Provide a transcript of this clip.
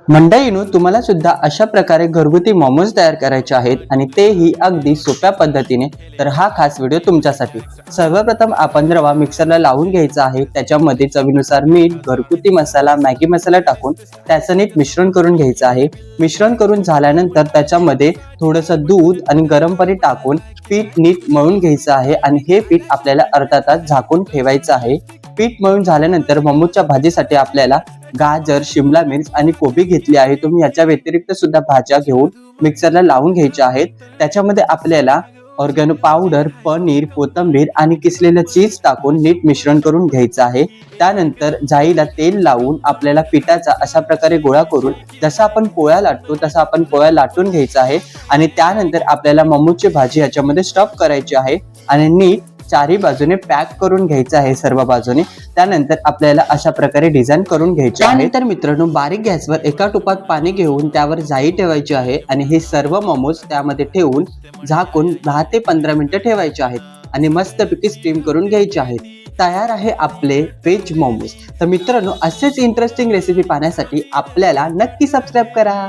मंडळींनो, तुम्हाला सुद्धा अशा प्रकारे घरगुती मोमोज तयार करायचे आहेत आणि तेही अगदी सोप्या पद्धतीने, तर हा खास व्हिडिओ तुमच्यासाठी. सर्वप्रथम आपण रवा मिक्सरला लावून घ्यायचा आहे. त्याच्यामध्ये चवीनुसार मीठ, घरगुती मसाला, मॅगी मसाला टाकून त्याचं नीट मिश्रण करून घ्यायचं आहे. मिश्रण करून झाल्यानंतर त्याच्यामध्ये थोडंसं दूध आणि गरम पाणी टाकून पीठ नीट मळून घ्यायचं आहे आणि हे पीठ आपल्याला अर्धा तास झाकून ठेवायचं आहे. पीठ मळून झाल्यानंतर मोमोजच्या भाजीसाठी आपल्याला गाजर, शिमला मिर्च आणि कोबी घेतली आहे. तुम्ही याच्या व्यतिरिक्त सुद्धा भाज्या घेऊन मिक्सरला लावून घ्यायच्या आहेत. त्याच्यामध्ये आपल्याला ऑर्गॅनो पावडर, पनीर, कोथिंबीर आणि किसलेलं चीज टाकून नीट मिश्रण करून घ्यायचं आहे. त्यानंतर जाळीला तेल लावून आपल्याला पिठाचा अशा प्रकारे गोळा करून जसा आपण पोळ्या लाटतो तसा आपण पोळ्या लाटून घ्यायचा आहे आणि त्यानंतर आपल्याला मोमोजची भाजी याच्यामध्ये स्टफ करायची आहे आणि नीट चारी बाजूने पॅक करून घ्यायचं आहे सर्व बाजूने. त्यानंतर आपल्याला अशा प्रकारे डिझाईन करून घ्यायची आहे. त्यानंतर मित्रांनो, बारीक गॅसवर एका टोपात पाणी घेऊन त्यावर जाळी ठेवायची आहे आणि हे सर्व मोमोज त्यामध्ये ठेवून झाकून 10 ते 15 मिनिटं ठेवायचे आहेत आणि मस्तपैकी स्टीम करून घ्यायचे आहेत. तयार आहे आपले व्हेज मोमोज. तर मित्रांनो, असेच इंटरेस्टिंग रेसिपी पाहण्यासाठी आपल्याला नक्की सबस्क्राईब करा.